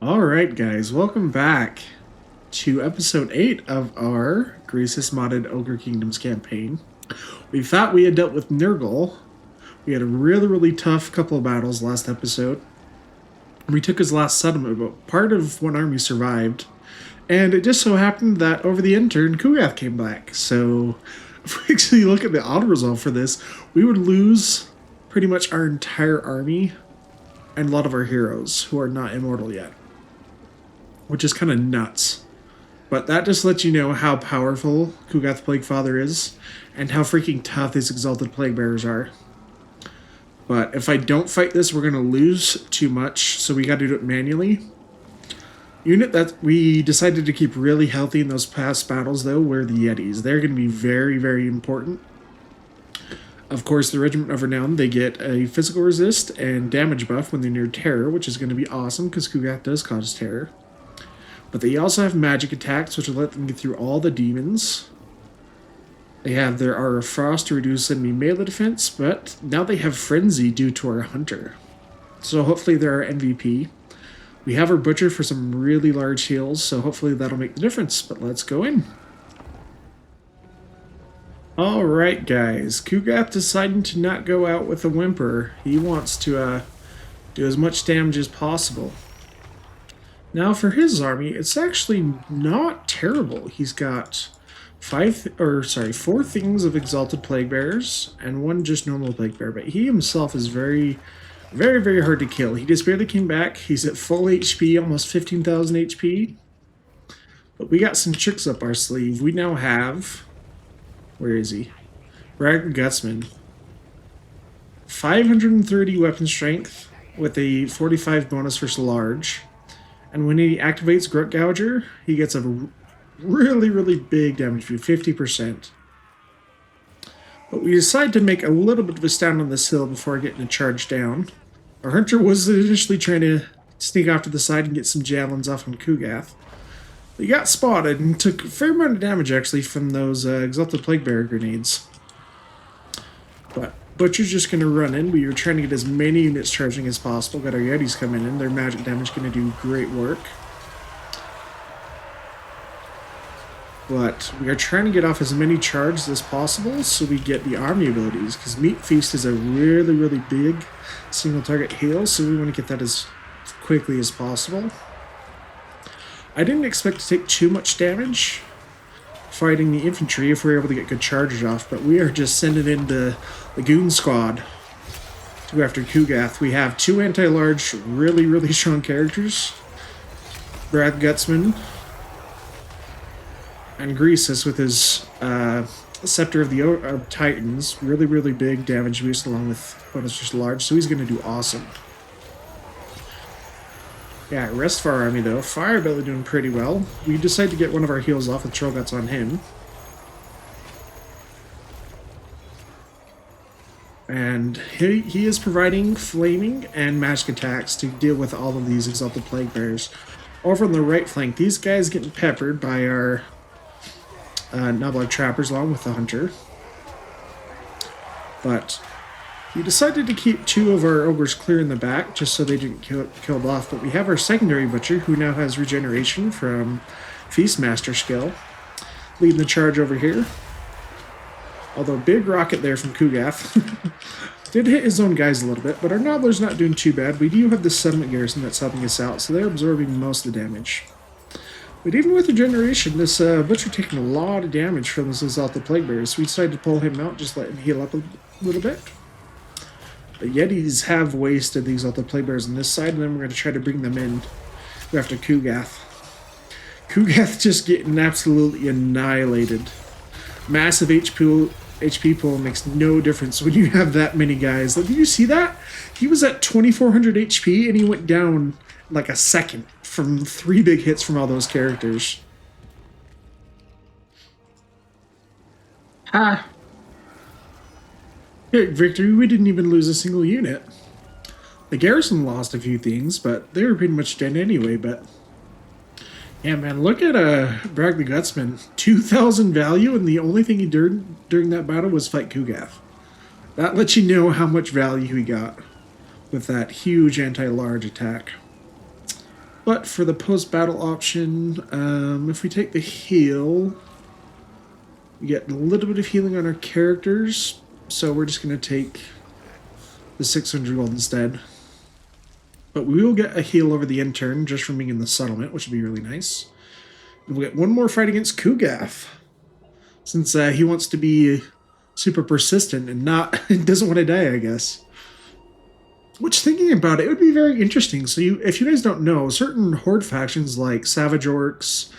Alright guys, welcome back to episode 8 of our Gracis modded Ogre Kingdoms campaign. We thought we had dealt with Nurgle. We had a really tough couple of battles last episode. We took his last settlement, but part of one army survived. And it just so happened that over the intern, Kugath came back. So if we actually look at the auto resolve for this, we would lose pretty much our entire army and a lot of our heroes who are not immortal yet, which is kind of nuts. But that just lets you know how powerful Kugath Plaguefather is and how freaking tough these Exalted Plaguebearers are. But if I don't fight this, we're going to lose too much, so we got to do it manually. Unit that we decided to keep really healthy in those past battles, though, were the Yetis. They're going to be very important. Of course, the Regiment of Renown, they get a physical resist and damage buff when they're near terror, which is going to be awesome because Kugath does cause terror. But they also have magic attacks, which will let them get through all the demons. They have their Aura of Frost to reduce enemy melee defense, but now they have Frenzy due to our Hunter. So hopefully they're our MVP. We have our Butcher for some really large heals, so hopefully that'll make the difference, but let's go in. Alright guys, Kugath deciding to not go out with a whimper. He wants to do as much damage as possible. Now for his army, it's actually not terrible. He's got four things of Exalted Plaguebearers and one just normal Plaguebearer, but he himself is very hard to kill. He just barely came back. He's at full HP, almost 15,000 HP. But we got some tricks up our sleeve. We now have... Where is he? Ragnar Gutsman. 530 weapon strength with a 45 bonus versus large. And when he activates Grunt Gouger, he gets a really big damage view, 50%. But we decide to make a little bit of a stand on this hill before getting a charge down. Our Hunter was initially trying to sneak off to the side and get some javelins off on Kugath. He got spotted and took a fair amount of damage, actually, from those Exalted Plaguebearer grenades. But Butcher's just going to run in. We were trying to get as many units charging as possible. Got our Yetis coming in. Their magic damage going to do great work. But we are trying to get off as many charges as possible so we get the army abilities, because Meat Feast is a really big single target heal, so we want to get that as quickly as possible. I didn't expect to take too much damage fighting the infantry if we were able to get good charges off, but we are just sending in the Goon Squad to go after Kugath. We have two anti-large, really strong characters, Brad Gutsman and Greasis with his Scepter of the Titans, really big damage boost along with bonus just large, so he's going to do awesome. Yeah, rest of our army though, Firebelly doing pretty well. We decide to get one of our heals off with Troll Guts on him. And he is providing flaming and magic attacks to deal with all of these Exalted Plaguebearers. Over on the right flank, these guys getting peppered by our Noblog Trappers along with the Hunter. But we decided to keep two of our ogres clear in the back just so they didn't get killed off. But we have our secondary Butcher who now has regeneration from Feastmaster skill, leading the charge over here. Although big rocket there from Kugath. Did hit his own guys a little bit, but our Nobbler's not doing too bad. We do have the settlement garrison that's helping us out, so they're absorbing most of the damage. But even with regeneration, this Butcher taking a lot of damage from this Exalted Plaguebearers, so we decided to pull him out, just let him heal up a little bit. The Yetis have wasted the Exalted Plaguebearers on this side, and then we're going to try to bring them in after Kugath. Kugath just getting absolutely annihilated. Massive HP pool makes no difference when you have that many guys. Like, did you see that? He was at 2400 HP, and he went down like a second from 3 big hits from all those characters. Ah. Victory, we didn't even lose a single unit. The garrison lost a few things, but they were pretty much dead anyway, but... Yeah, man, look at Brag the Gutsman. 2,000 value, and the only thing he did during that battle was fight Kugath. That lets you know how much value he got with that huge anti-large attack. But for the post-battle option, if we take the heal, we get a little bit of healing on our characters. So we're just going to take the 600 gold instead. But we will get a heal over the intern just from being in the settlement, which would be really nice. And we'll get one more fight against Kugath, since he wants to be super persistent and doesn't want to die, I guess. Which, thinking about it, it would be very interesting. So if you guys don't know, certain horde factions like Savage Orcs,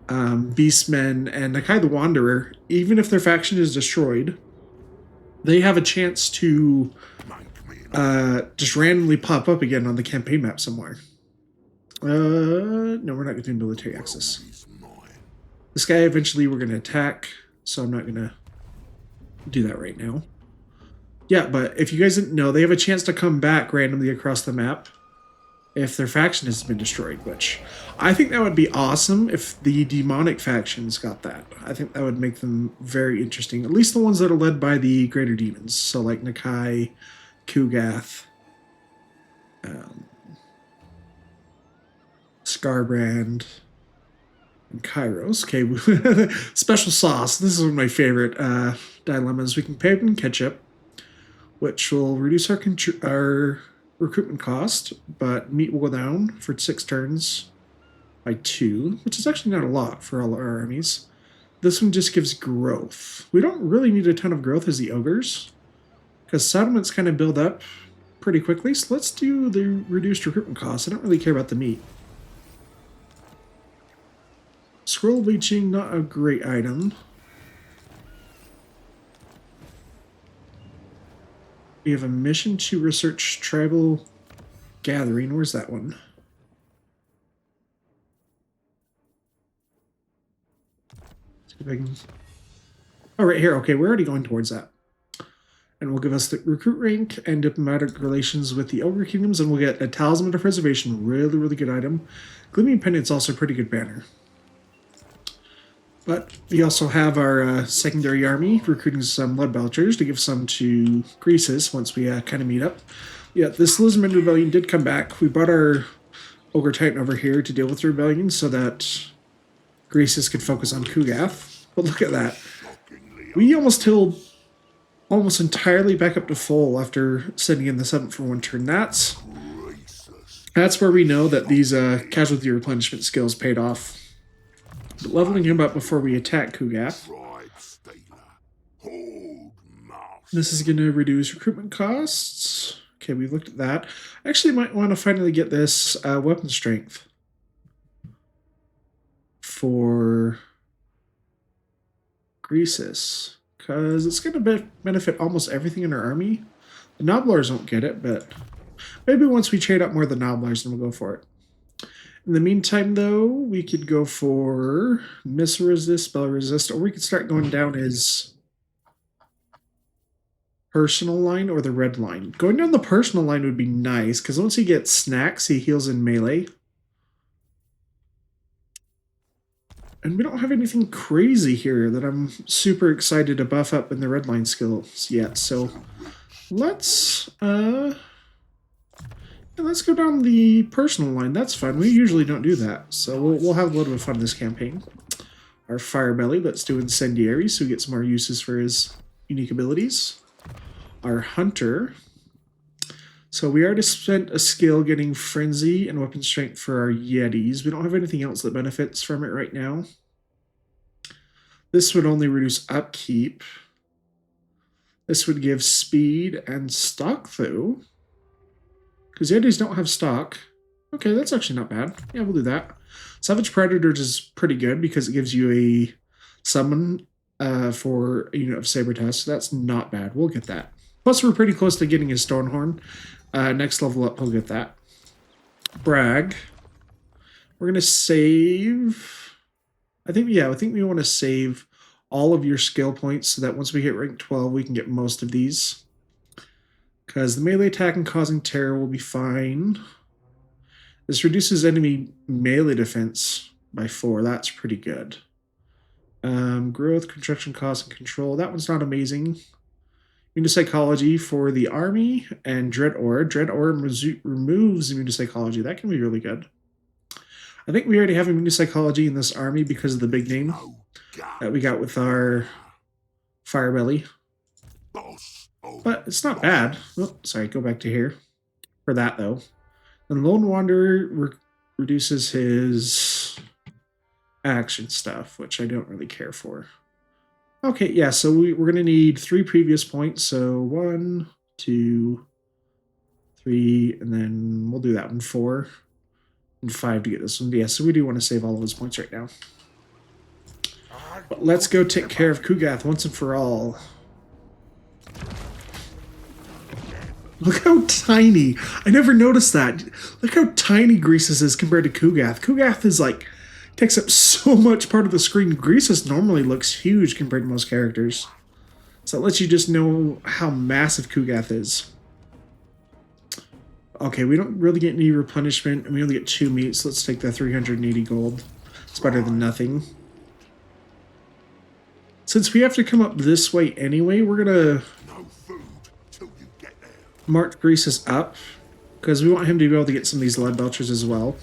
Beastmen, and Nakai the Wanderer, even if their faction is destroyed, they have a chance to just randomly pop up again on the campaign map somewhere. No, we're not going to do military access. This guy eventually we're going to attack, so I'm not going to do that right now. Yeah, but if you guys didn't know, they have a chance to come back randomly across the map if their faction has been destroyed, which I think that would be awesome if the demonic factions got that. I think that would make them very interesting, at least the ones that are led by the greater demons, so like Nakai, Kugath, Scarbrand, and Kairos. Okay, special sauce. This is one of my favorite dilemmas. We can pay them ketchup, which will reduce our recruitment cost, but meat will go down for 6 turns by 2, which is actually not a lot for all our armies. This one just gives growth. We don't really need a ton of growth as the ogres, because settlements kind of build up pretty quickly, so let's do the reduced recruitment cost. I don't really care about the meat. Scroll bleaching, not a great item. We have a mission to research tribal gathering. Where's that one? See if I can... Oh, right here. Okay, we're already going towards that. And will give us the recruit rank and diplomatic relations with the Ogre Kingdoms, and we'll get a Talisman of Preservation. Really, really good item. Gleaming Pendant's also a pretty good banner. But we also have our secondary army recruiting some Blood Belchers to give some to Greases once we kind of meet up. Yeah, this Lizardman Rebellion did come back. We brought our Ogre Titan over here to deal with the rebellion so that Greases could focus on Kugath. But look at that. We almost healed almost entirely back up to full after sending in the 7th for 1 turn. That's where we know that these casualty replenishment skills paid off. But leveling him up before we attack Kugath. This is going to reduce recruitment costs. Okay, we looked at that. I actually might want to finally get this weapon strength for Greasis, because it's going to benefit almost everything in our army. The Nobblers won't get it, but maybe once we trade up more of the Nobblers, then we'll go for it. In the meantime, though, we could go for Missile Resist, Spell Resist, or we could start going down his personal line or the red line. Going down the personal line would be nice, because once he gets snacks, he heals in melee. And we don't have anything crazy here that I'm super excited to buff up in the red line skills yet, so let's go down the personal line. That's fun. We usually don't do that, so we'll have a little bit of fun this campaign. Our Fire Belly, let's do Incendiary, so he gets more uses for his unique abilities. Our Hunter. So we already spent a skill getting Frenzy and Weapon Strength for our Yetis. We don't have anything else that benefits from it right now. This would only reduce upkeep. This would give speed and stock, though. Because Yetis don't have stock. Okay, that's actually not bad. Yeah, we'll do that. Savage Predators is pretty good because it gives you a summon for a unit of Saber Tusk. So that's not bad. We'll get that. Plus, we're pretty close to getting his Stonehorn. Next level up, we'll get that. Brag. We're going to save... I think we want to save all of your skill points so that once we hit rank 12, we can get most of these. Because the melee attack and causing terror will be fine. This reduces enemy melee defense by 4. That's pretty good. Growth, construction cost, and control. That one's not amazing. Immunopsychology for the army and Dread Aura. Dread Aura removes immunopsychology. That can be really good. I think we already have immune psychology in this army because of the big name that we got with our Firebelly. But it's not bad. Oh, sorry, go back to here for that though. And Lone Wanderer reduces his action stuff, which I don't really care for. Okay, yeah, so we're going to need 3 previous points. So 1, 2, 3, and then we'll do that one, 4, and 5 to get this one. Yeah, so we do want to save all of his points right now. But let's go take care of Kugath once and for all. Look how tiny. I never noticed that. Look how tiny Greasus is compared to Kugath. Kugath is like, takes up so much part of the screen. Greasus normally looks huge compared to most characters. So it lets you just know how massive Kugath is. Okay, we don't really get any replenishment, and we only get 2 meat, so let's take the 380 gold. It's better than nothing. Since we have to come up this way anyway, we're gonna mark Greasus up, because we want him to be able to get some of these lead belchers as well.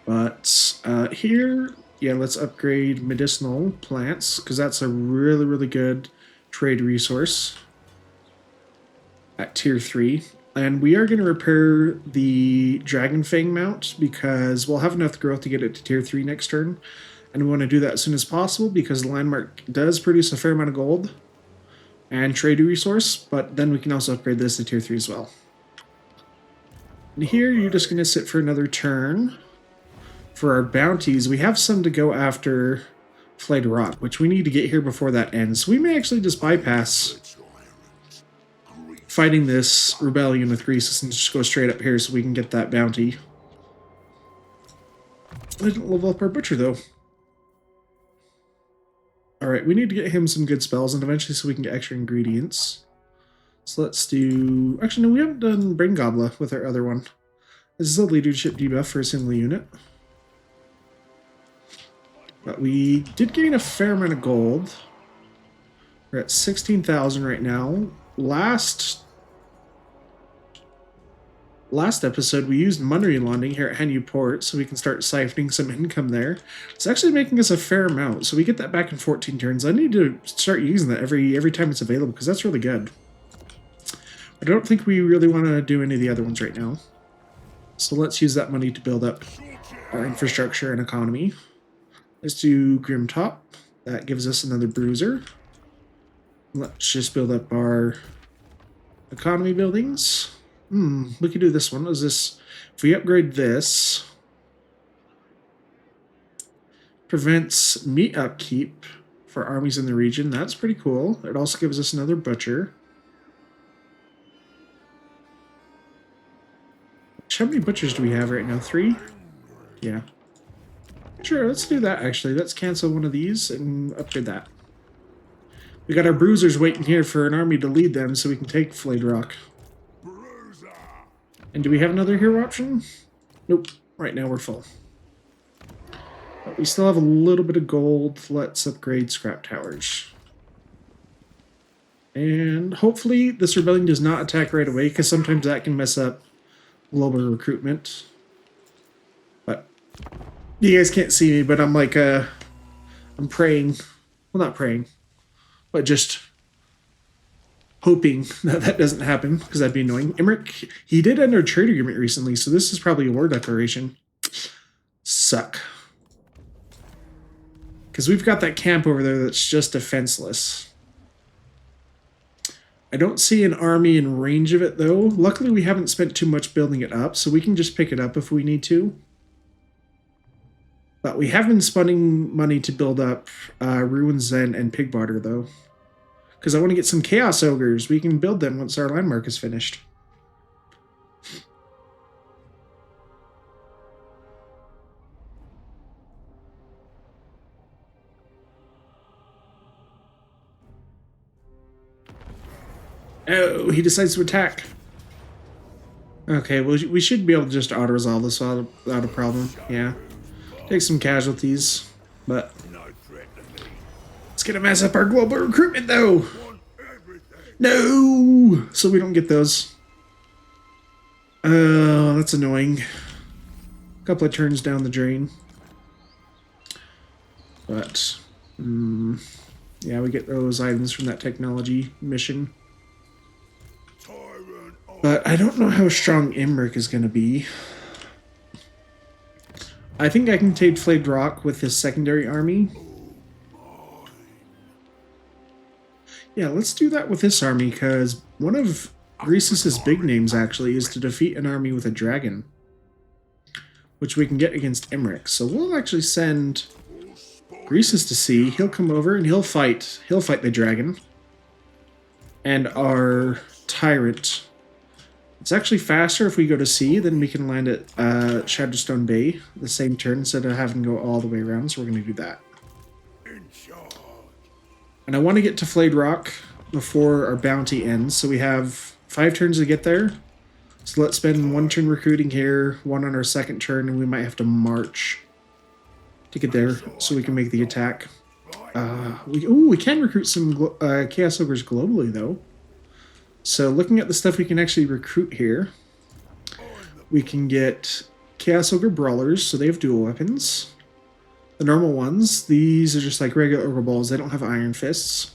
But here, yeah, let's upgrade medicinal plants, because that's a really, really good trade resource at tier 3. And we are going to repair the Dragon Fang mount, because we'll have enough growth to get it to tier 3 next turn. And we want to do that as soon as possible, because the landmark does produce a fair amount of gold and trade resource, but then we can also upgrade this to tier 3 as well. And here, you're just going to sit for another turn. For our bounties, we have some to go after Flayed Rock, which we need to get here before that ends. So we may actually just bypass fighting this rebellion with Greasus and just go straight up here so we can get that bounty. I didn't level up our butcher though. Alright, we need to get him some good spells and eventually so we can get extra ingredients. So let's do... Actually, no, we haven't done Brain Gobbler with our other one. This is a leadership debuff for a single unit. But we did gain a fair amount of gold. We're at 16,000 right now. Last episode, we used money laundering here at Hanyu Port so we can start siphoning some income there. It's actually making us a fair amount, so we get that back in 14 turns. I need to start using that every time it's available because that's really good. I don't think we really want to do any of the other ones right now. So let's use that money to build up our infrastructure and economy. Let's do Grim Top. That gives us another bruiser. Let's just build up our economy buildings. We could do this one. What is this? If we upgrade this, prevents meat upkeep for armies in the region. That's pretty cool. It also gives us another butcher. How many butchers do we have right now? 3? Yeah. Sure, let's do that actually. Let's cancel one of these and upgrade that. We got our bruisers waiting here for an army to lead them so we can take Flayed Rock. And do we have another hero option? Nope. Right now we're full. But we still have a little bit of gold. Let's upgrade Scrap Towers. And hopefully this rebellion does not attack right away, because sometimes that can mess up global recruitment. But you guys can't see me, but I'm like, I'm praying. Well, not praying, but just hoping that that doesn't happen, because that'd be annoying. Emmerich, he did enter a trade agreement recently, so this is probably a war declaration. Suck. Because we've got that camp over there that's just defenseless. I don't see an army in range of it, though. Luckily, we haven't spent too much building it up, so we can just pick it up if we need to. But we have been spending money to build up Ruin Zen and Pig Barter, though. Because I want to get some Chaos Ogres. We can build them once our landmark is finished. Oh, he decides to attack. Okay, well, we should be able to just auto-resolve this without a problem. Yeah. Take some casualties, but... Let's get to mess up our global recruitment, though! No! So we don't get those. Oh, that's annoying. A couple of turns down the drain. But, yeah, we get those items from that technology mission. But I don't know how strong Imric is going to be. I think I can take Flayed Rock with his secondary army. Yeah, let's do that with this army, because one of Greasus's big names, actually, is to defeat an army with a dragon, which we can get against Imric. So we'll actually send Greasus to sea. He'll come over and he'll fight the dragon. And our tyrant. It's actually faster if we go to sea, then we can land at Shadowstone Bay the same turn instead of having to go all the way around, so we're going to do that. And I want to get to Flayed Rock before our bounty ends, so we have 5 turns to get there. So let's spend 1 turn recruiting here, 1 on our second turn, and we might have to march to get there so we can make the attack. We can recruit some Chaos Ogres globally, though. So looking at the stuff we can actually recruit here, we can get Chaos Ogre Brawlers, so they have dual weapons. The normal ones, these are just like regular Ogre Balls, they don't have Iron Fists.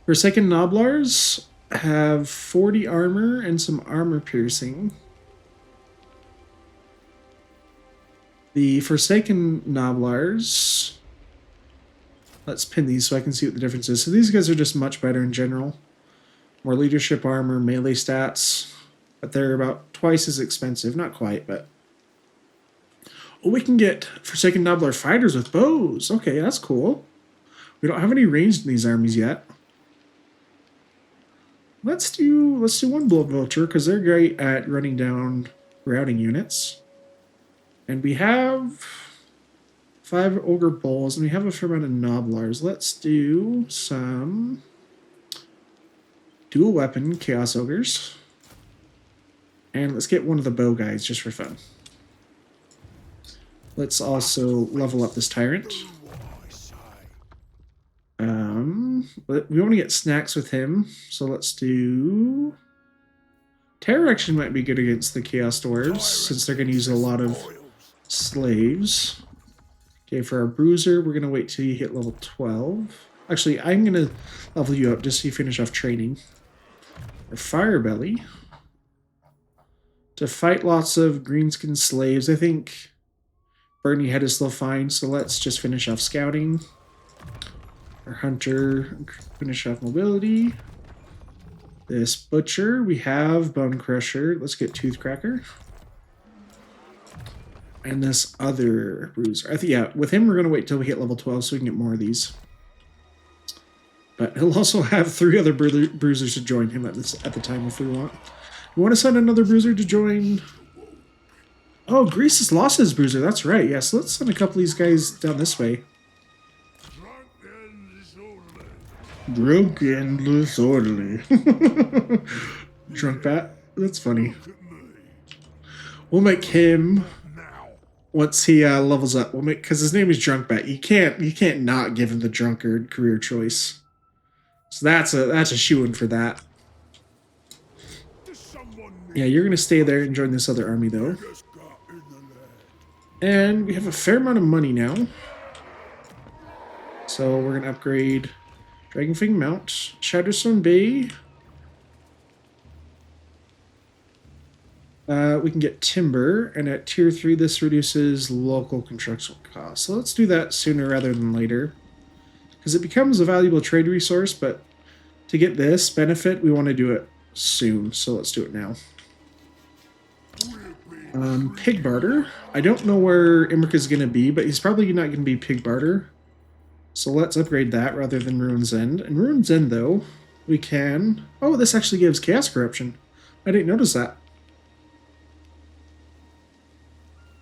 Forsaken Noblars have 40 armor and some armor piercing. The Forsaken Noblars, let's pin these so I can see what the difference is. So these guys are just much better in general. More leadership armor, melee stats, but they're about twice as expensive. Not quite, but... Oh, we can get Forsaken Nobbler fighters with bows. Okay, that's cool. We don't have any ranged in these armies yet. Let's do 1 Blood Vulture, because they're great at running down routing units. And we have 5 Ogre Bulls, and we have a fair amount of Nobblars. Let's do some dual weapon Chaos Ogres. And let's get one of the bow guys just for fun. Let's also level up this tyrant. We want to get snacks with him, so let's do... Terror Action might be good against the Chaos Dwarves, since they're going to use a lot of slaves. Okay, for our Bruiser, we're going to wait till you hit level 12. Actually, I'm going to level you up just so you finish off training. Our Firebelly. To fight lots of greenskin slaves, I think Burning Head is still fine, so let's just finish off Scouting. Our Hunter, finish off Mobility. This Butcher, we have Bone Crusher. Let's get Toothcracker. And this other Bruiser. I think, yeah, with him we're going to wait till we hit level 12 so we can get more of these. But he'll also have 3 other Bruisers to join him at the time if we want. We want to send another Bruiser to join... Oh, Grease has lost his Bruiser. That's right. Yeah, so let's send a couple of these guys down this way. Drunk and disorderly. Drunk Bat? That's funny. We'll make him... Once he levels up, we'll make... Because his name is Drunk Bat. You can't not give him the drunkard career choice. So that's a shoo-in for that. Yeah, you're going to stay there and join this other army, though. And we have a fair amount of money now. So we're going to upgrade Dragonfang Mount, Shadowstone Bay. We can get Timber, and at Tier 3 this reduces local construction costs. So let's do that sooner rather than later. Because it becomes a valuable trade resource, but to get this benefit, we want to do it soon. So let's do it now. Pig Barter. I don't know where Imric is going to be, but he's probably not going to be Pig Barter. So let's upgrade that rather than Ruin's End. And Ruin's End, though, we can... Oh, this actually gives Chaos Corruption. I didn't notice that.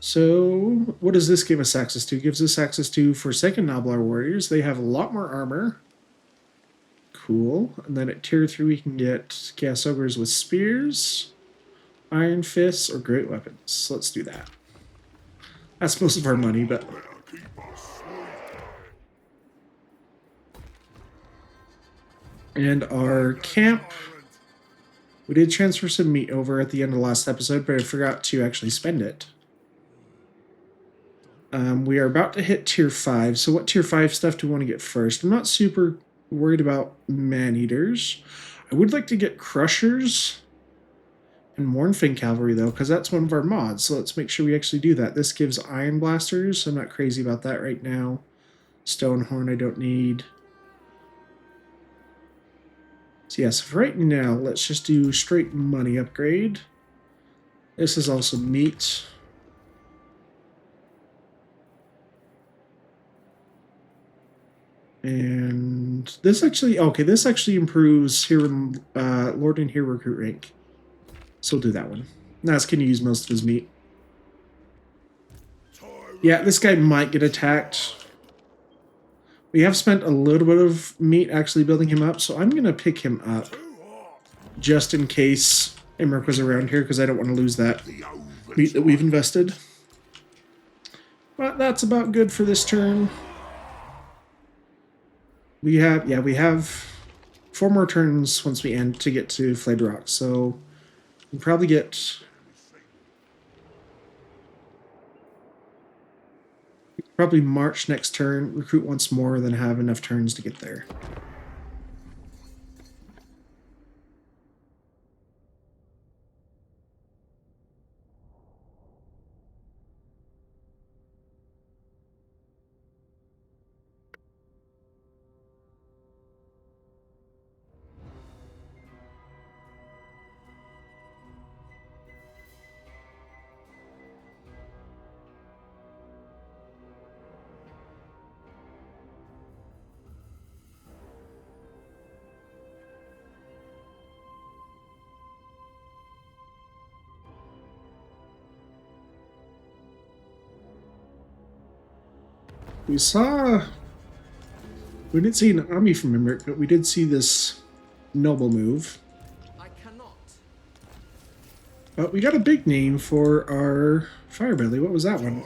So, what does this give us access to? It gives us access to Forsaken Nobblar Warriors. They have a lot more armor. Cool. And then at Tier 3 we can get Chaos Ogres with Spears, Iron Fists, or Great Weapons. So let's do that. That's most of our money, but... And our camp... We did transfer some meat over at the end of the last episode, but I forgot to actually spend it. We are about to hit tier 5, so what tier 5 stuff do we want to get first? I'm not super worried about man-eaters. I would like to get crushers and Mournfang Cavalry, though, because that's one of our mods, so let's make sure we actually do that. This gives Iron Blasters. I'm not crazy about that right now. Stonehorn I don't need. So yes, for right now, let's just do straight money upgrade. This is also meat. And this actually, okay, this actually improves hero, Lord and Hero recruit rank. So we'll do that one. Nas can use most of his meat. Yeah, this guy might get attacked. We have spent a little bit of meat actually building him up, so I'm going to pick him up. Just in case Emmerich was around here, because I don't want to lose that meat that we've invested. But that's about good for this turn. We have 4 more turns once we end to get to Flayed Rock, so we'll probably get... Probably march next turn, recruit once more, then have enough turns to get there. We didn't see an army from Emmerich, but we did see this noble move. I cannot. But we got a big name for our Firebelly. What was that one?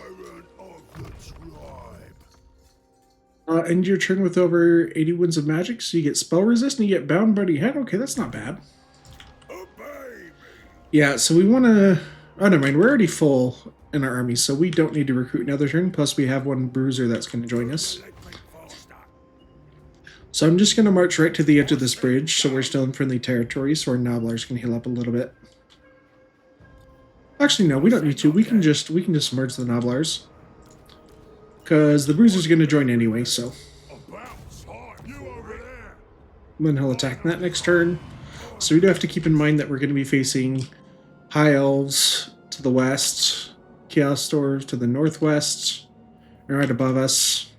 End your turn with over 80 wounds of magic, so you get spell resist and you get bound by your head. Okay, that's not bad. Yeah, so we want to... Oh, never mind. We're already full in our army, so we don't need to recruit another turn. Plus, we have one bruiser that's going to join us. So I'm just going to march right to the edge of this bridge, so we're still in friendly territory, so our Nobblers can heal up a little bit. Actually, no, we don't need to. We can just merge the Nobblers. Because the bruiser's going to join anyway, so... Then he'll attack that next turn. So we do have to keep in mind that we're going to be facing High Elves to the west, Chaos Dwarves to the northwest, and right above us.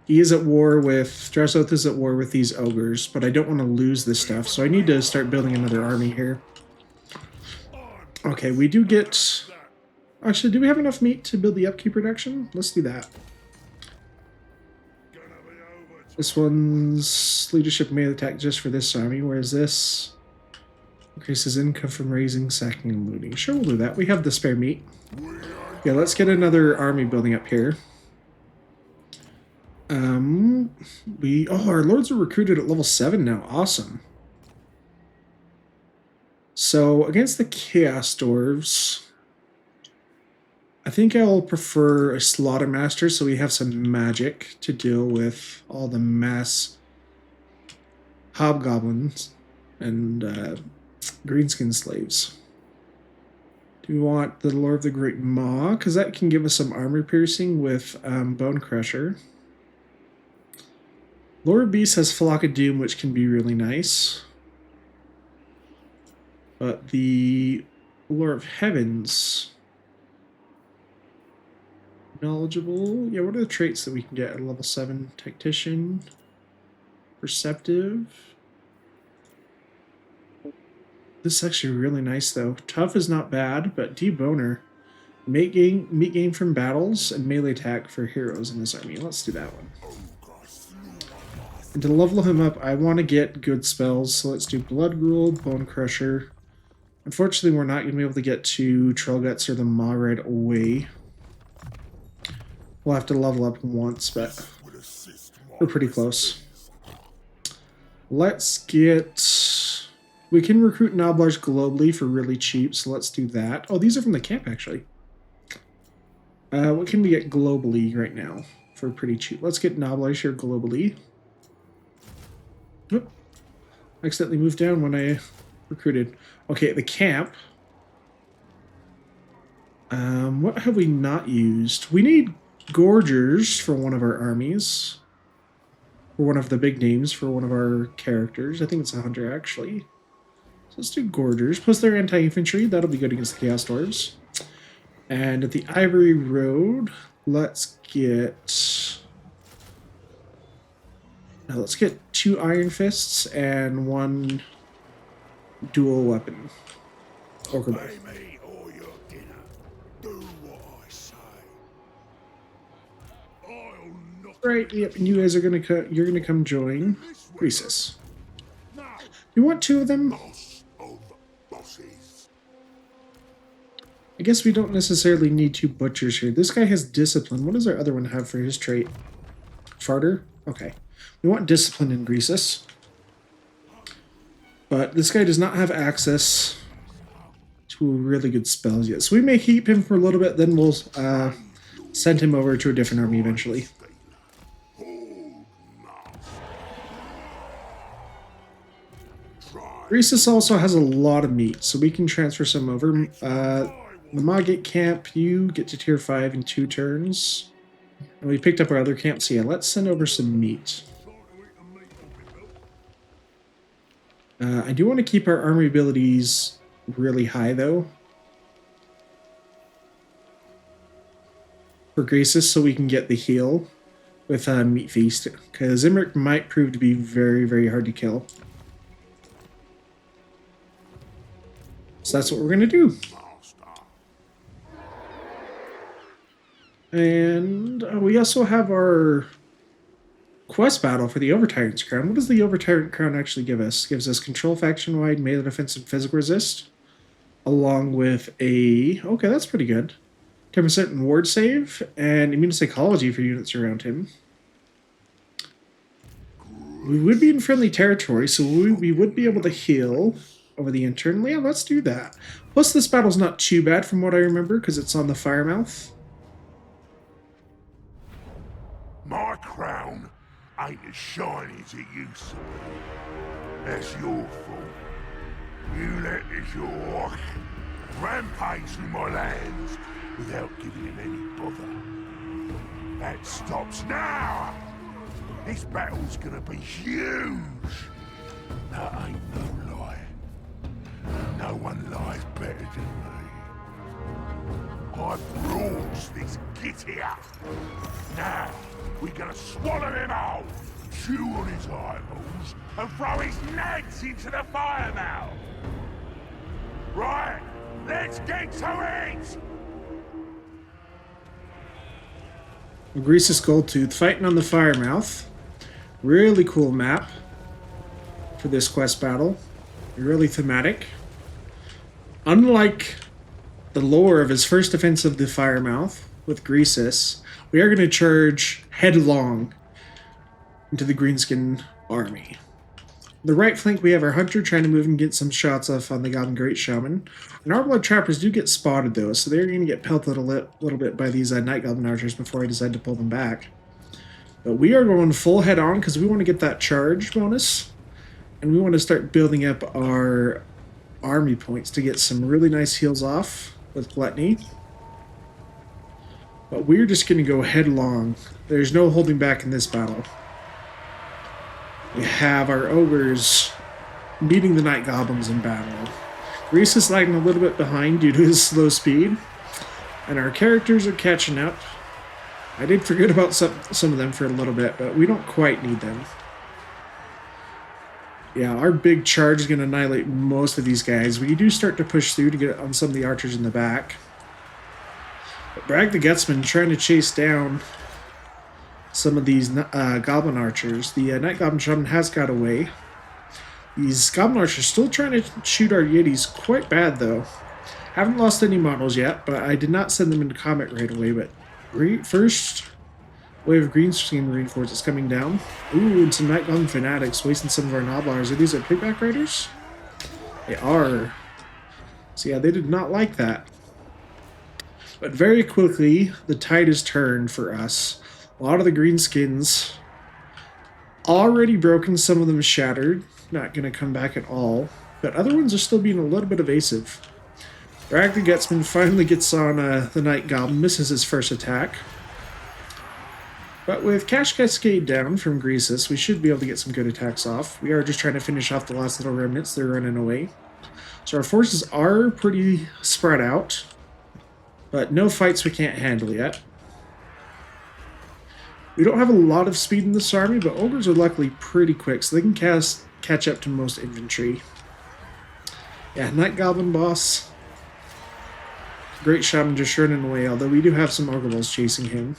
He is at war with... Drasoth is at war with these ogres, but I don't want to lose this stuff, so I need to start building another army here. Okay, we do get... Actually, do we have enough meat to build the upkeep reduction? Let's do that. This one's leadership melee attack just for this army, whereas this increases income from raising, sacking, and looting. Sure, we'll do that. We have the spare meat. Yeah, let's get another army building up here. Our lords are recruited at level 7 now. Awesome. So, against the Chaos Dwarves, I think I'll prefer a Slaughter Master so we have some magic to deal with all the mass hobgoblins and greenskin slaves. Do we want the Lord of the Great Maw? Because that can give us some armor piercing with Bone Crusher. Lord Beast has Flock of Doom, which can be really nice. But the Lord of Heavens... Knowledgeable. Yeah, what are the traits that we can get at level 7? Tactician. Perceptive. This is actually really nice, though. Tough is not bad, but Deboner. Meat gain from battles and melee attack for heroes in this army. Let's do that one. And to level him up, I want to get good spells, so let's do Blood Gruel, Bone Crusher. Unfortunately, we're not going to be able to get to Troll Guts or the Maw right away. We'll have to level up once, but we're pretty close. Let's get... We can recruit Noblars globally for really cheap, so let's do that. Oh, these are from the camp, actually. What can we get globally right now for pretty cheap? Let's get Noblars here globally. Oop. Accidentally moved down when I recruited. Okay, the camp. What have we not used? We need Gorgers for one of our armies. For one of the big names for one of our characters. I think it's a hunter, actually. So let's do Gorgers. Plus their anti-infantry. That'll be good against the Chaos Dwarves. And at the Ivory Road, let's get... Now let's get 2 Iron Fists and 1 dual weapon. Ogre bow. Right, yep, and you guys are you're gonna come join Croesus. You want 2 of them? I guess we don't necessarily need 2 butchers here. This guy has discipline. What does our other one have for his trait? Farter? Okay. We want discipline in Croesus. But this guy does not have access to really good spells yet. So we may keep him for a little bit, then we'll send him over to a different army eventually. Croesus also has a lot of meat, so we can transfer some over. The Maggate camp, you get to tier 5 in 2 turns. And we picked up our other camp, so yeah, let's send over some meat. I do want to keep our army abilities really high, though. For Croesus, so we can get the heal with Meat Feast, because Imric might prove to be very, very hard to kill. So that's what we're going to do. And we also have our quest battle for the Overtyrant's Crown. What does the Overtyrant Crown actually give us? It gives us control faction-wide, melee defense, and physical resist. Along with a... Okay, that's pretty good. 10% in ward save, and immune psychology for units around him. We would be in friendly territory, so we would be able to heal over the internal. Yeah, let's do that. Plus, this battle's not too bad from what I remember, because it's on the Firemouth. My crown ain't as shiny as it used to be. That's your fault. You let this your rampage through my lands without giving him any bother. That stops now! This battle's gonna be huge! That ain't no lie. No one lies better than me. I brought this git here. Now, we're gonna swallow him whole, chew on his eyeballs, and throw his nads into the fire now. Right, let's get to it! Croesus Goldtooth fighting on the Firemouth. Really cool map for this quest battle. Really thematic. Unlike the lore of his first defense of the Firemouth with Croesus, we are going to charge headlong into the Greenskin army. The right flank, we have our Hunter trying to move and get some shots off on the Goblin Great Shaman. And our Blood Trappers do get spotted, though, so they're going to get pelted a little bit by these Night Goblin Archers before I decide to pull them back. But we are going full head on because we want to get that charge bonus. And we want to start building up our army points to get some really nice heals off with Gluttony. But we're just going to go headlong. There's no holding back in this battle. We have our Ogres beating the Night Goblins in battle. Reese is lagging a little bit behind due to his slow speed. And our characters are catching up. I did forget about some of them for a little bit, but we don't quite need them. Yeah, our big charge is going to annihilate most of these guys. We do start to push through to get on some of the archers in the back. But Bragg the Gutsman trying to chase down some of these Goblin Archers. The Night Goblin Shaman has got away. These Goblin Archers still trying to shoot our Yetis quite bad, though. Haven't lost any models yet, but I did not send them into combat right away. But first wave of Greenskin reinforcements coming down. Ooh, and some Night Goblin Fanatics wasting some of our Noblars. Are these our pigback riders? They are. So yeah, they did not like that. But very quickly, the tide has turned for us. A lot of the greenskins already broken, some of them shattered. Not going to come back at all. But other ones are still being a little bit evasive. Brag the Gutsman finally gets on the Night Goblin, misses his first attack. But with Cash Cascade down from Greasus, we should be able to get some good attacks off. We are just trying to finish off the last little remnants. They're running away. So our forces are pretty spread out. But no fights we can't handle yet. We don't have a lot of speed in this army, but Ogres are luckily pretty quick, so they can catch up to most infantry. Yeah, Night Goblin boss. Great Shaman just running away, although we do have some Ogre Balls chasing him.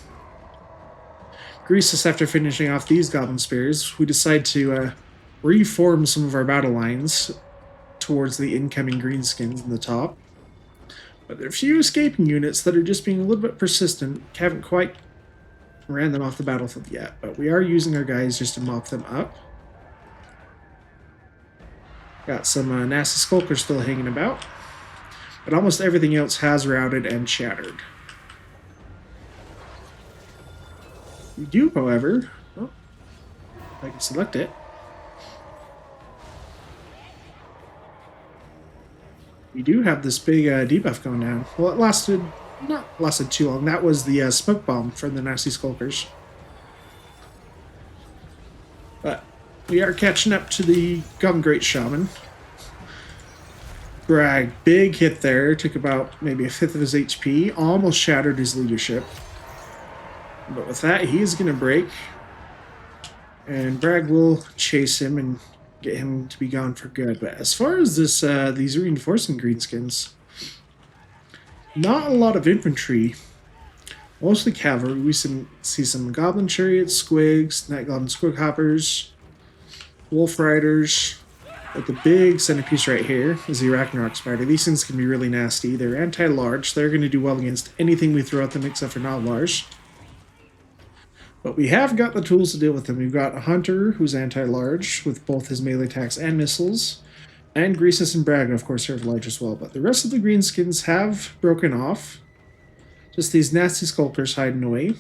Greasus, after finishing off these Goblin Spears, we decide to reform some of our battle lines towards the incoming greenskins in the top. But there are a few escaping units that are just being a little bit persistent. Haven't quite ran them off the battlefield yet, but we are using our guys just to mop them up. Got some nasty skulkers still hanging about, but almost everything else has routed and shattered. We do, however, oh, I can select it. We do have this big debuff going down. Well, it not lasted too long. That was the smoke bomb from the nasty skulkers. But we are catching up to the Goblin Great Shaman. Brag, big hit there. Took about maybe a fifth of his HP. Almost shattered his leadership. But with that, he's going to break. And Brag will chase him and get him to be gone for good. But as far as this, these reinforcing greenskins, not a lot of infantry. Mostly cavalry. We see some Goblin Chariots, Squigs, Night Goblin Squig Hoppers, Wolf Riders. But the big centerpiece right here is the Ragnarok Spider. These things can be really nasty. They're anti-large. They're going to do well against anything we throw at them except for not large. But we have got the tools to deal with them. We've got a Hunter who's anti-large with both his melee attacks and missiles. And Greasus and Braga, of course, are large as well. But the rest of the greenskins have broken off. Just these nasty skulkers hiding away.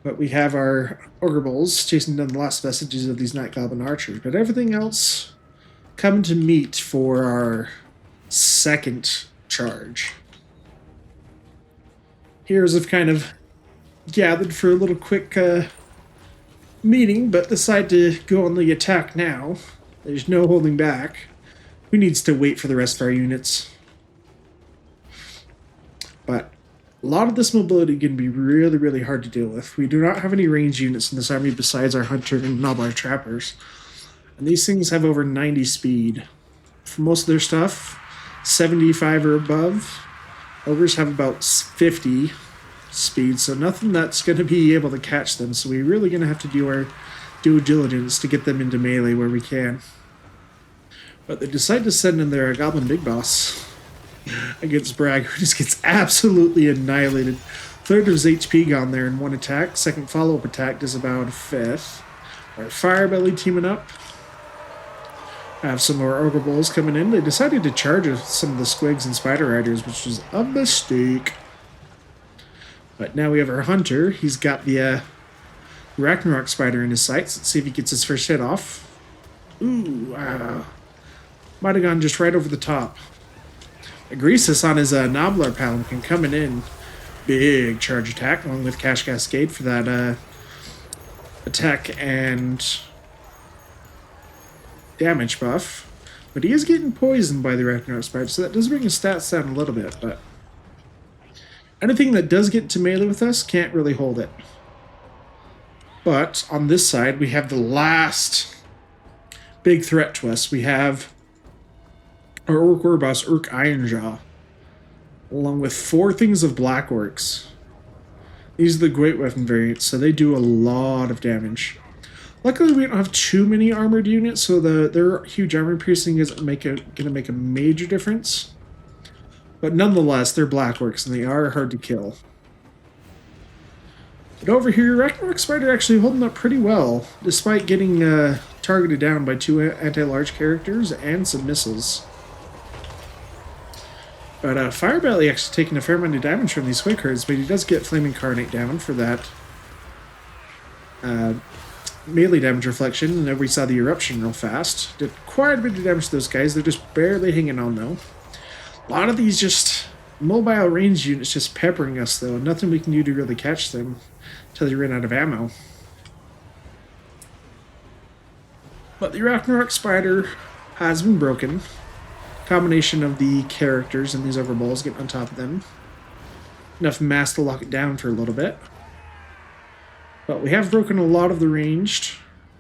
But we have our Ogre Bulls chasing down the last vestiges of these Night Goblin archers. But everything else coming to meet for our second charge. Heroes have kind of gathered for a little quick meeting, but decide to go on the attack now. There's no holding back. Who needs to wait for the rest of our units? But a lot of this mobility can be really, really hard to deal with. We do not have any ranged units in this army besides our Hunter and Nobbler Trappers. And these things have over 90 speed. For most of their stuff, 75 or above. Ogres have about 50 speed, so nothing that's going to be able to catch them. So we're really going to have to do our due diligence to get them into melee where we can. But they decide to send in their Goblin Big Boss against Brag, who just gets absolutely annihilated. Third of his HP gone there in one attack. Second follow-up attack does about a fifth. Our Firebelly teaming up. Have some more Ogre Bulls coming in. They decided to charge some of the Squigs and Spider Riders, which was a mistake. But now we have our Hunter. He's got the Ragnarok Spider in his sights. Let's see if he gets his first hit off. Ooh, wow. Might have gone just right over the top. Greasus on his Nobbler Paladin coming in. Big charge attack along with Cash Cascade for that attack and damage buff. But he is getting poisoned by the Ragnarok Spider, so that does bring his stats down a little bit, but anything that does get to melee with us can't really hold it. But on this side, we have the last big threat to us. We have our Orc War Boss, Urk Ironjaw, along with 4 things of Black Orcs. These are the Great Weapon variants, so they do a lot of damage. Luckily, we don't have too many armored units, so their huge armor piercing isn't going to make a major difference. But nonetheless, they're Black Orcs, and they are hard to kill. But over here, Ragnarok Spider actually holding up pretty well, despite getting targeted down by 2 anti-large characters and some missiles. But Firebelly actually taking a fair amount of damage from these quick cards, but he does get Flame Incarnate down for that melee damage reflection, and then we saw the eruption real fast. Did quite a bit of damage to those guys. They're just barely hanging on though. A lot of these just mobile range units just peppering us though. Nothing we can do to really catch them until they run out of ammo. But the Ragnarok Spider has been broken. Combination of the characters and these Ogre balls getting on top of them. Enough mass to lock it down for a little bit. But we have broken a lot of the ranged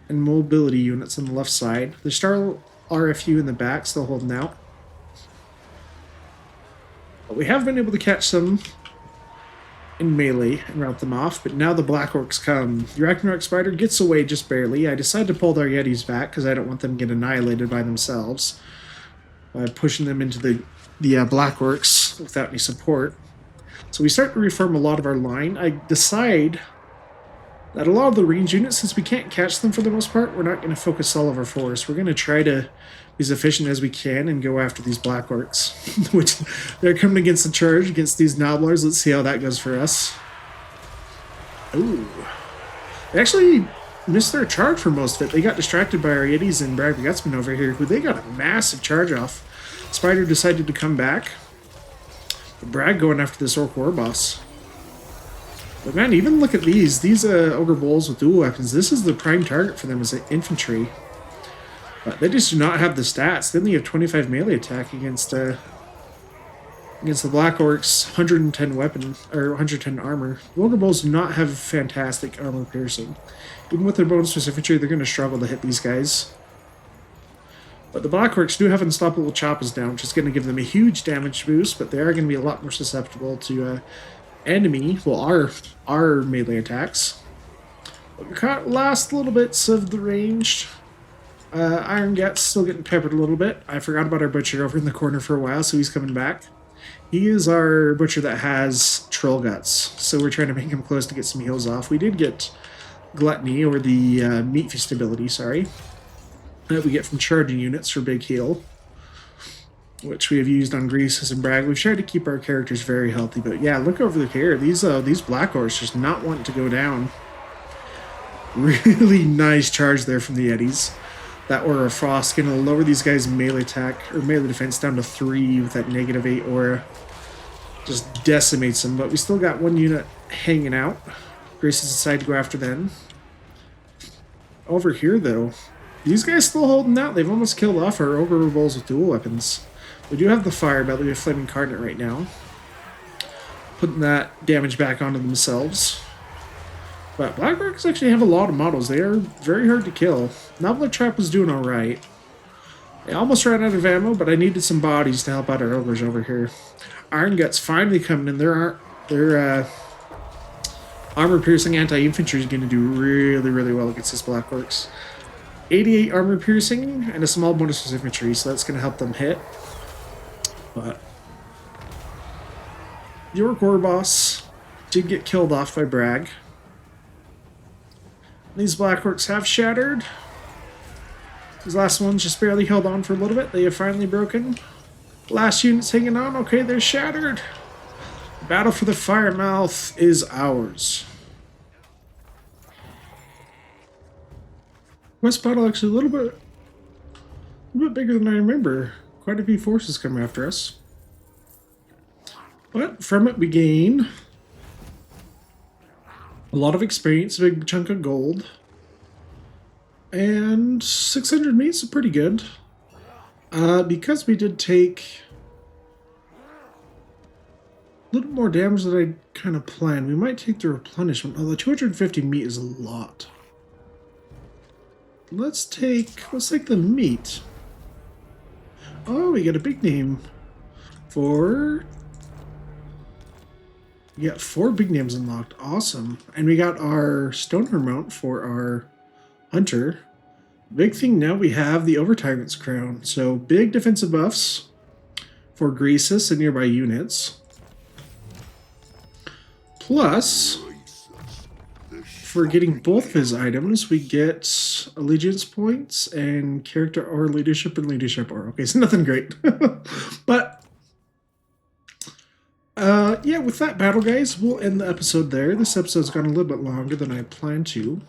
and mobility units on the left side. There still are a few in the back still holding out. But we have been able to catch some in melee and rout them off, but now the Black Orcs come. The Ragnarok Spider gets away just barely. I decided to pull their Yetis back because I don't want them to get annihilated by themselves. By pushing them into the Black Orcs without any support. So we start to reform a lot of our line. I decide that a lot of the range units, since we can't catch them for the most part, we're not going to focus all of our force. We're going to try to be as efficient as we can and go after these Black Orcs. Which they're coming against the charge, against these Nobblers. Let's see how that goes for us. Ooh. They actually missed their charge for most of it. They got distracted by our Yetis and Bragg the Gutsman over here, who they got a massive charge off. Spider decided to come back. But Bragg going after this Orc War Boss. But man, even look at these Ogre Bulls with dual weapons. This is the prime target for them as an infantry. But they just do not have the stats. They only have 25 melee attack against the Black Orcs, 110 weapon, or 110 armor. The Ogre Bulls do not have fantastic armor piercing. Even with their bonus infantry, they're going to struggle to hit these guys. But the Black Orcs do have Unstoppable Choppas down, which is going to give them a huge damage boost, but they are going to be a lot more susceptible to enemy, well, our melee attacks. But we caught last little bits of the ranged. Iron Gat's still getting peppered a little bit. I forgot about our Butcher over in the corner for a while, so he's coming back. He is our Butcher that has Troll Guts, so we're trying to make him close to get some heals off. We did get Gluttony, or the Meat Feast ability, sorry, that we get from charging units for big heal, which we have used on Greases and Bragg. We've tried to keep our characters very healthy, but yeah, look over here. These Black Orcs just not wanting to go down. Really nice charge there from the Yetis. That Aura of Frost going to lower these guys' melee attack, or melee defense down to 3 with that -8 Aura. Just decimates them, but we still got one unit hanging out. Graces decide to go after them. Over here, though, these guys still holding out. They've almost killed off our Ogre Bulls with dual weapons. We do have the Firebelly with Flame Incarnate right now, putting that damage back onto themselves. But Black Orcs actually have a lot of models. They are very hard to kill. Nobbler Trap was doing alright. They almost ran out of ammo, but I needed some bodies to help out our ogres over here. Iron Guts finally coming in. Their armor-piercing anti-infantry is going to do really, really well against this Black Orcs. 88 armor-piercing and a small bonus with infantry, so that's going to help them hit. But the Orc War Boss did get killed off by Bragg. These Black Orcs have shattered. These last ones just barely held on for a little bit. They have finally broken. Last unit's hanging on. Okay, they're shattered. The battle for the Firemouth is ours. West battle actually a little bit bigger than I remember. Quite a few forces come after us. But from it we gain a lot of experience, a big chunk of gold, and 600 meat is pretty good. Because we did take a little more damage than I kind of planned, we might take the replenishment, although 250 meat is a lot. Let's take the meat. Oh, we got a big name for... We got 4 big names unlocked. Awesome. And we got our Stoneher mount for our Hunter. Big thing now, we have the Over-Tyrant's Crown. So big defensive buffs for Greasus and nearby units. Plus for getting both of his items, we get allegiance points and character or leadership and leadership or. Okay, so nothing great. But yeah, with that battle, guys, we'll end the episode there. This episode's gone a little bit longer than I planned to.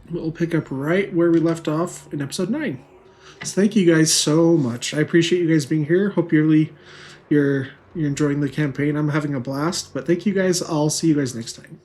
We'll pick up right where we left off in episode 9. So thank you guys so much. I appreciate you guys being here. Hope you're enjoying the campaign. I'm having a blast. But thank you guys. I'll see you guys next time.